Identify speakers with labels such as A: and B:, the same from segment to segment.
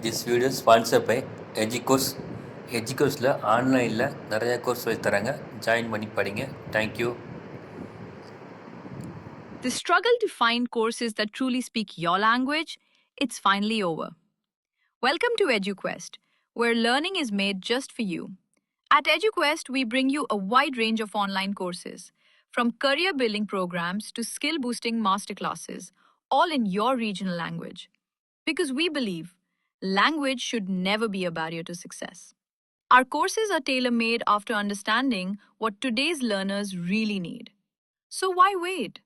A: This video sponsor by எஜிகோர்ஸ். எஜிகோர்ஸில் ஆன்லைனில் நிறையா கோர்ஸ் சொல்லி தராங்க. ஜாயின் பண்ணி படிங்க. Thank you.
B: The struggle to find courses that truly speak your language, it's finally over. Welcome to EduQuest, where learning is made just for you. At EduQuest, we bring you a wide range of online courses, from career building programs to skill boosting masterclasses, all in your regional language. Because we believe language should never be a barrier to success. Our courses are tailor made after understanding what today's learners really need. So why wait?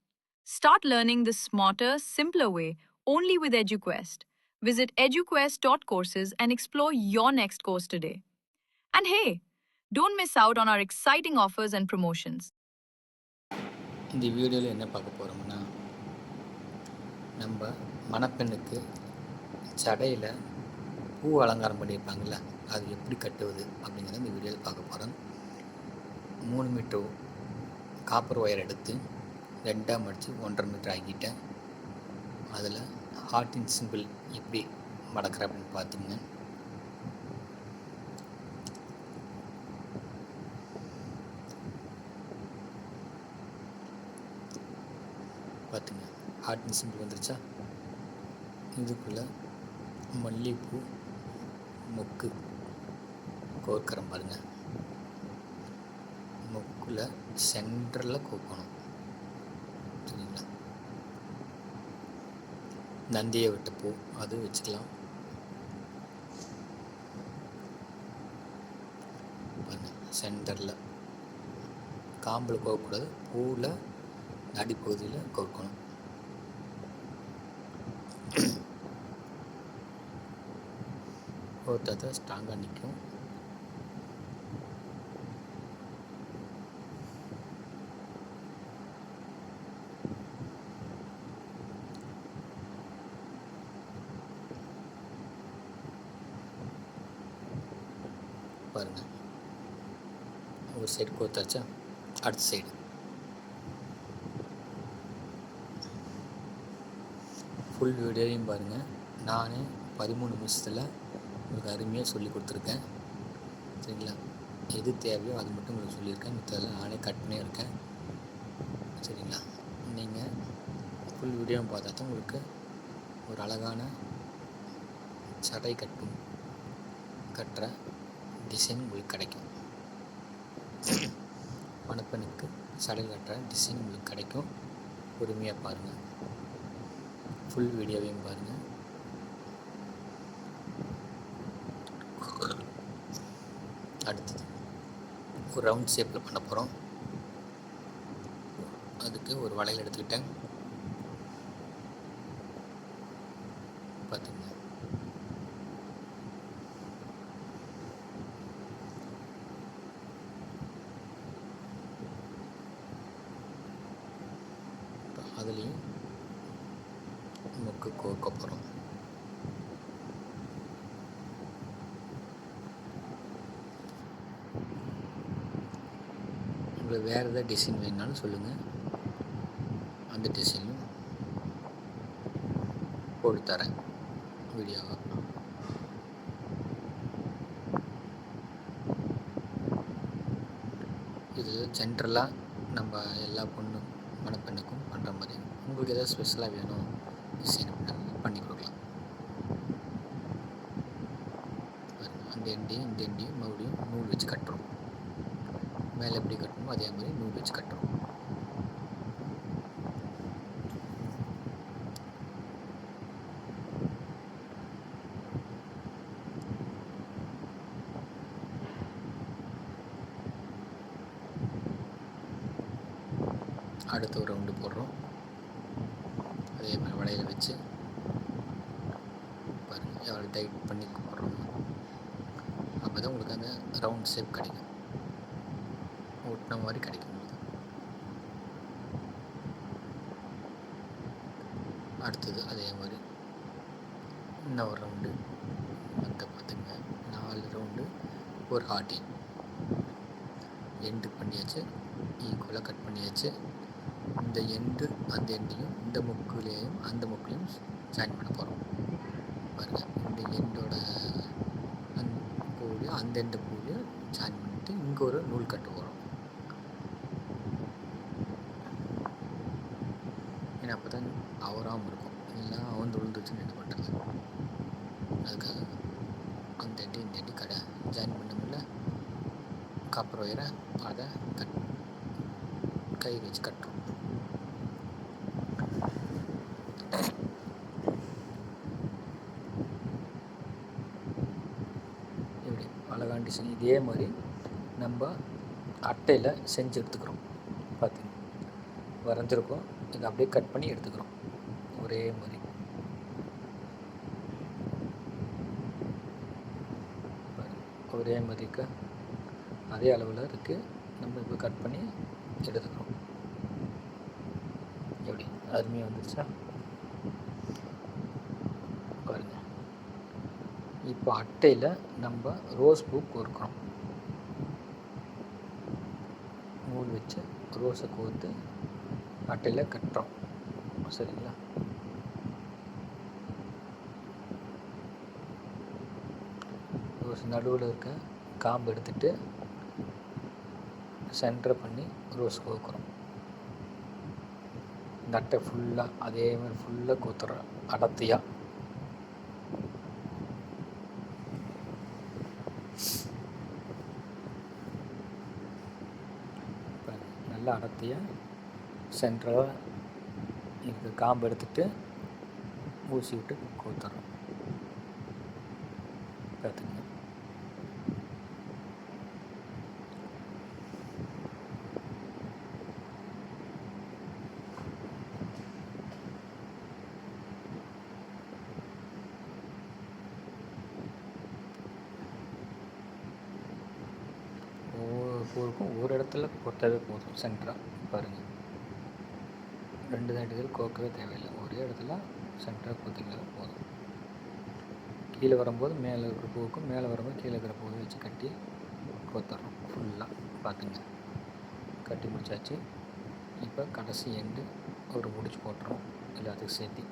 B: Start learning the smarter, simpler way only with EduQuest. Visit eduquest.courses and explore your next course today. And hey, don't miss out on our exciting offers and promotions.
C: இந்த வீடியோவில் என்ன பார்க்க போகிறோம்னா, நம்ம மணப்பெண்ணுக்கு சடையில் பூ அலங்காரம் பண்ணியிருப்பாங்கள்ல, அது எப்படி கட்டுவது அப்படிங்கிறத இந்த வீடியோவில் பார்க்க போகிறோம். 3 மீட்டர் காப்பர் ஒயர் எடுத்து 2ஆக மடித்து 1.5 மீட்டர் ஆக்கிட்டேன். அதில் ஹார்ட்டின் சிம்பிள் எப்படி மடக்கிற அப்படின்னு பார்த்துங்க. பார்த்துங்க, ஹார்ட்டின் சிம்பிள் வந்துருச்சா? இதுக்குள்ளே மல்லிகைப்பூ மொக்கு கோர்க்கறம் பாருங்கள். மொக்கில் சென்டரில் கோக்கணும், சரிங்களா? நந்தியை விட்ட பூ அது வச்சுக்கலாம். பாருங்கள், சென்டரில் காம்பில் கோக்கக்கூடாது, பூவில் அடிப்பகுதியில் கோக்கணும். கோர்த்தா ஸ்ட்ராங்காக நிற்கும். பாருங்கள், ஒரு சைடு கோர்த்தாச்சா, அடுத்த சைடு ஃபுல் வீடியோவையும் பாருங்கள். நானே 13 நிமிஷத்தில் உங்களுக்கு அருமையாக சொல்லி கொடுத்துருக்கேன், சரிங்களா? எது தேவையோ அது மட்டும் உங்களுக்கு சொல்லியிருக்கேன். மித்ததெல்லாம் நானே கட் பண்ணியிருக்கேன், சரிங்களா? நீங்கள் ஃபுல் வீடியோவும் பார்த்தா தான் உங்களுக்கு ஒரு அழகான சடை கட்டுற டிசைன் உங்களுக்கு கிடைக்கும். மணப்பெண்ணுக்கு சடை கட்டுற டிசைன் உங்களுக்கு கிடைக்கும். பொறுமையாக பாருங்கள், ஃபுல் வீடியோவையும் பாருங்கள். அடுத்தது ஒரு ரவுண்ட் ஷேப்பில் பண்ண போகிறோம். அதுக்கு ஒரு வளையல் எடுத்துக்கிட்டேன். பார்த்துங்க, அதுலேயும் மொக்கு கோர்க்க போகிறோம். உங்களுக்கு வேறு ஏதாவது டிசைன் வேணுனாலும் சொல்லுங்கள், அந்த டிசைனும் போட்டு தரேன் வீடியோவாக. இது ஜென்ரலாக நம்ம எல்லா மணப்பெண்ணுக்கும் பண்ணுற மாதிரி. உங்களுக்கு எதாவது ஸ்பெஷலாக வேணும் டிசைன் அப்படின்னா பண்ணி கொடுக்கலாம். அந்த எண்டையும் இந்த எண்டையும் மறுபடியும் நூல் வச்சு கட்டுறோம். மேலே எப்படி கட்டணுமோ அதே மாதிரி நூல் வச்சு கட்டுறோம். அடுத்து ஒரு ரவுண்டு போடுறோம். அதே மாதிரி வளையல் வச்சு பாருங்கள் எவ்வளோ டைட் பண்ணி போடுறோம். அப்போ தான் உங்களுக்கு அந்த ரவுண்ட் ஷேப் கிடைக்கும், ஒட்டின மாதிரி கிடைக்கும் உங்களுக்கு. அடுத்தது அதே மாதிரி இன்னும் ஒரு ரவுண்டு வந்து பார்த்துங்க. 4 ரவுண்டு ஒரு ஹார்ட்டின் எண்டு பண்ணியாச்சு, ஈக்குவலாக கட் பண்ணியாச்சு. இந்த எண்டு அந்த எண்டையும் இந்த முக்குலேயும் அந்த முக்குலையும் ஜாயின் பண்ண போகிறோம். பாருங்கள், இந்த எண்டோட அந்த எண்டு பூவில் ஜாயின் பண்ணிவிட்டு இங்கே ஒரு நூல் கட்டு வரும். ஏன்னா அப்போ தான் அவராமல் இருக்கும், இல்லைன்னா அவந்து விழுந்துச்சுன்னு என்ன பண்ணுறது. அதுக்காக அந்த எண்டு இந்த எண்டு கடை ஜாயின் பண்ணமுடியல காப்பர் ஒயரை அதை கை வச்சு கட்டுறோம். இப்படி அழகான டிசைன் இதே மாதிரி நம்ம அட்டையில் செஞ்சு எடுத்துக்கிறோம். பார்த்துங்க, வரைஞ்சிருக்கோம், இதை அப்படியே கட் பண்ணி எடுத்துக்கிறோம் ஒரே மாதிரி. ஒரே மாதிரிக்கு அதே அளவில் இருக்குது, நம்ம இப்போ கட் பண்ணி எடுத்துக்கிறோம். எப்படி அருமையாக வந்துருச்சா பாருங்கள். இப்போ அட்டையில் நம்ம ரோஸ் பூ கோர்க்கிறோம். நூல் வச்சு ரோஸை கோர்த்து அட்டையில் கட்டுறோம். சரிங்களா? ரோஸ் நடுவில் இருக்க காம்பு எடுத்துகிட்டு சென்டர் பண்ணி ரோஸ் கோர்க்குறோம். இந்த அட்டை ஃபுல்லாக அதே மாதிரி ஃபுல்லாக கோத்துறோம் அடர்த்தியாக. நல்லா அடர்த்தியாக சென்டராக இருக்க காம்பு எடுத்துகிட்டு ஊசி விட்டு கோத்துறோம். பார்த்துங்க. பூவுக்கும் ஒரு இடத்துல கோர்த்தாவே போதும். சென்டராக பாருங்கள், 2 இடத்துல கோர்க்கவே தேவையில்லை, ஒரே இடத்துல சென்டராக கோர்த்திங்கனாலே போதும். கீழே வரும்போது மேலே இருக்கிற பூவுக்கும், மேலே வரும்போது கீழே இருக்கிற பூவை வச்சு கட்டி கோத்துறோம் ஃபுல்லாக. பார்த்துங்க, கட்டி முடிச்சாச்சு. இப்போ கடைசி எண்டு ஒரு முடிச்சு போட்டுறோம் எல்லாத்துக்கும் சேர்த்து.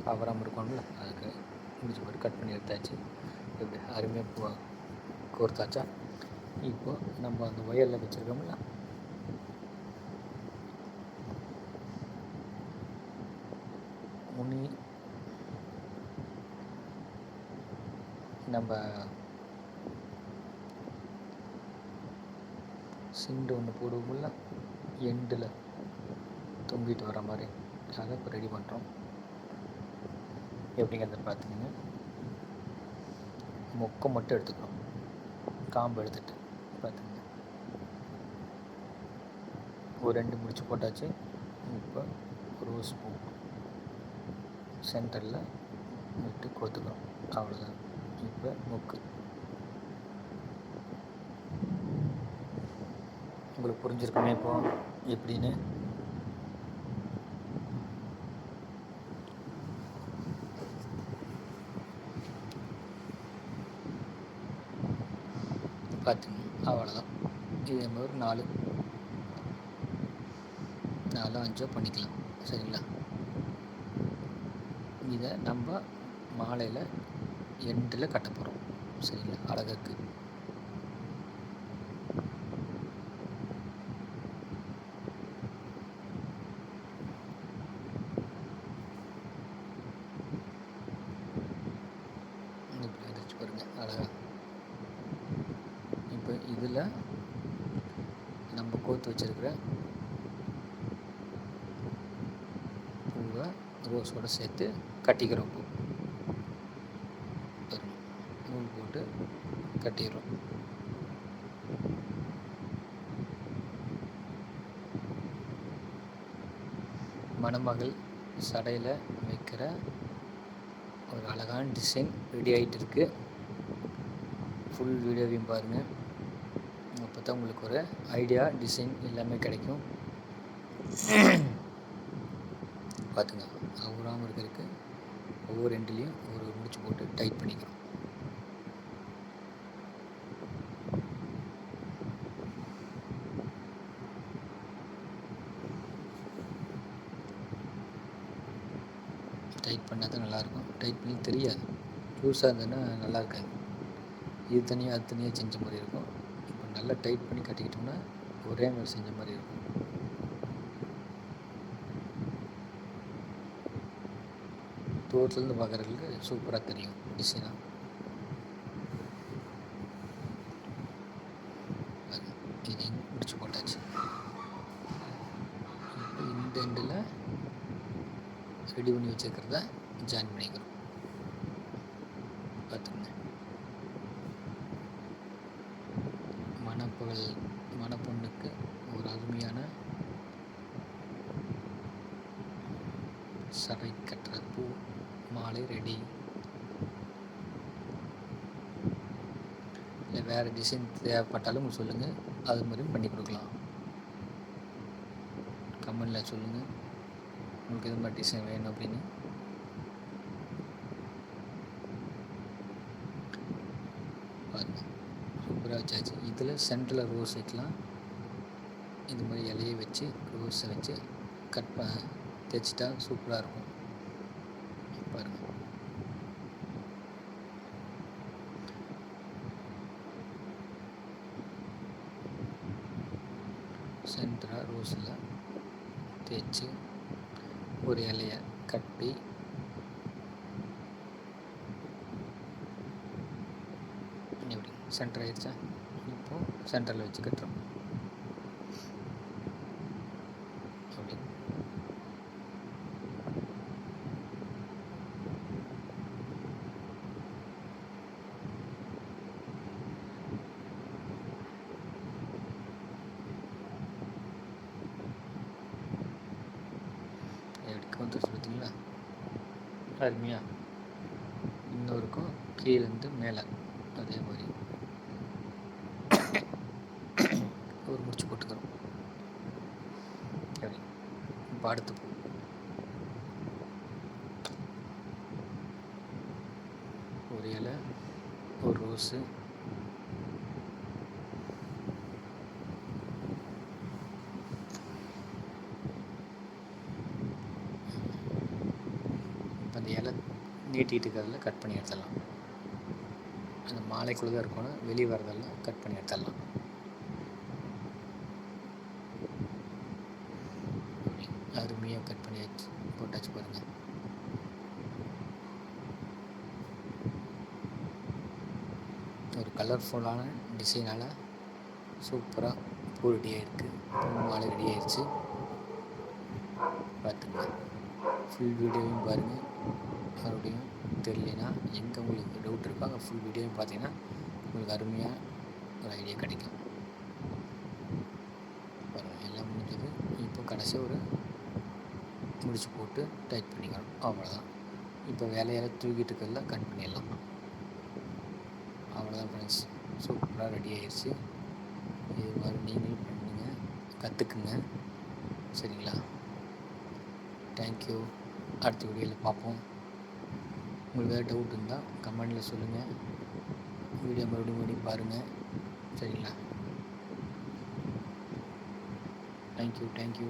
C: கவராமல் இருக்கணும்ல, அதுக்கு முடிச்சு போட்டு கட் பண்ணி எடுத்தாச்சு. இப்படி அருமையாக பூவை கோர்த்தாச்சா. இப்போ நம்ம அந்த ஒயரில் வச்சுருக்கோம்ல, முனி நம்ம சிண்டு ஒன்று போடுவோம்ல எண்டில் தொங்கிட்டு வர மாதிரி, அதை இப்போ ரெடி பண்ணுறோம். எப்படிங்கிறத பார்த்துக்கோங்க. மொக்கை மட்டும் எடுத்துக்கிறோம், காம்பு எடுத்துகிட்டு பார்த்துங்க. ஒரு 2 முடிச்சு போட்டாச்சு. இப்போ ரோஸ் பூ சென்டரில் விட்டு கோத்துக்கிறோம், அவ்வளோதான். இப்போ மொக்கு உங்களுக்கு புரிஞ்சிருக்குமே இப்போ எப்படின்னு. பார்த்துங்க, அவ்வளோதான். இதே மாதிரி 4 5 பண்ணிக்கலாம். சரிங்களா? இதை நம்ம மாலையில் எண்டில் கட்ட போகிறோம். சரிங்களா? அழகுக்கு இப்படி வந்துச்சு பாருங்கள், அழகாக. இப்போ இதில் நம்ம கோத்து வச்சுருக்கிற பூவை ரோஸோடு சேர்த்து கட்டிக்கிறோம். பூ நூல் போட்டு கட்டிடுறோம். மணமகள் சடையில் வைக்கிற ஒரு அழகான டிசைன் ரெடி ஆகிட்டு இருக்குது. ஃபுல் வீடியோவையும் பாருங்கள், அப்போ தான் உங்களுக்கு ஒரு ஐடியா, டிசைன் எல்லாமே கிடைக்கும். பார்த்துங்க, அவுறாமல் இருக்கிறதுக்கு ஒவ்வொரு எண்டுலேயும் ஒரு முடிச்சு போட்டு டைட் பண்ணிக்கிறோம். டைட் பண்ணால் தான் நல்லாயிருக்கும். டைட் பண்ணி தெரியாது, லூஸாக இருந்ததுன்னா நல்லா இருக்காது. இது தனியாக அது தனியாக செஞ்ச மாதிரி இருக்கும். இப்போ நல்லா டைட் பண்ணி கட்டிக்கிட்டோம்னா ஒரே மாதிரி செஞ்ச மாதிரி இருக்கும். தூரத்துலேருந்து பார்க்குறதுக்கு சூப்பராக தெரியும் டிசைனாக. இது முடிச்சு போட்டாச்சு. இப்போ இந்த எண்டில் ரெடி பண்ணி வச்சுருக்கிறத ஜாயின் பண்ணிக்கிறோம். பார்த்துங்க, மணப்பொண்ணுக்கு ஒரு அருமையான சரை கட்டுற பூ மாலை ரெடி. இல்லை வேறு டிசைன் தேவைப்பட்டாலும் சொல்லுங்கள், அது மாதிரியும் பண்ணி கொடுக்கலாம். கமெண்டில் சொல்லுங்கள் உங்களுக்கு எது மாதிரி டிசைன் வேணும் அப்படின்னு. பாருங்கள், சூப்பராக வச்சாச்சு. இதில் சென்டரில் ரோஸ் வைக்கலாம். இந்த மாதிரி இலையை வச்சு ரோஸை வச்சு தைச்சிட்டா சூப்பராக இருக்கும். பாருங்கள், சென்டராக ரோஸில் தேய்ச்சி ஒரு இலையை கட்டி இப்படி சென்டர் ஆகிடுச்சா. இப்போது சென்டரில் வச்சு கட்டுறோம். அப்படி வந்துச்சு பார்த்தீங்களா, அருமையாக. இன்னொருக்கும் கீழேருந்து மேலே அதே மாதிரி ஒரு முடிச்சு போட்டுக்கிறோம். சரி, இப்போ அடுத்து பூ. ஒரு இலை, ஒரு ரோஸு, அந்த இலை நீட்டிகிட்டு இருக்கிறதுல கட் பண்ணி எடுத்துடலாம். அந்த மாலைக்குள்ளே தான் இருக்கணும், வெளியே வரதெல்லாம் கட் பண்ணி எடுத்துடலாம். அருமையாக கட் பண்ணி போட்டாச்சு பாருங்கள். ஒரு கலர்ஃபுல்லான டிசைனால் சூப்பராக பூ ரெடியாக இருக்குது. பூ மாலை ரெடி ஆயிடுச்சு. பார்த்துங்க, ஃபுல் வீடியோவையும் பாருங்கள். மறுபடியும் தெரியலனா எங்கே உங்களுக்கு டவுட் இருக்கோ அங்கே ஃபுல் வீடியோவும் பார்த்தீங்கன்னா உங்களுக்கு அருமையாக ஒரு ஐடியா கிடைக்கும். பாருங்கள், எல்லாம் முடிஞ்சது. இப்போ கடைசியாக ஒரு முடிச்சு போட்டு டைட் பண்ணிக்கணும், அவ்வளோதான். இப்போ வேலையெல்லாம் தூக்கிட்டு இருக்கிறதுல கட் பண்ணிடலாம். அவ்வளோதான் ஃப்ரெண்ட்ஸ், சூப்பராக ரெடி ஆயிடுச்சு. இது மாதிரி நீங்களும் பண்ணுங்க, கற்றுக்குங்க. சரிங்களா? தேங்க்யூ. அடுத்த வீடியோவில் பார்ப்போம். உங்களுக்கு வேறு டவுட் இருந்தால் கமெண்டில் சொல்லுங்கள். வீடியோ மறுபடியும் பாருங்கள். சரிங்களா? தேங்க்யூ.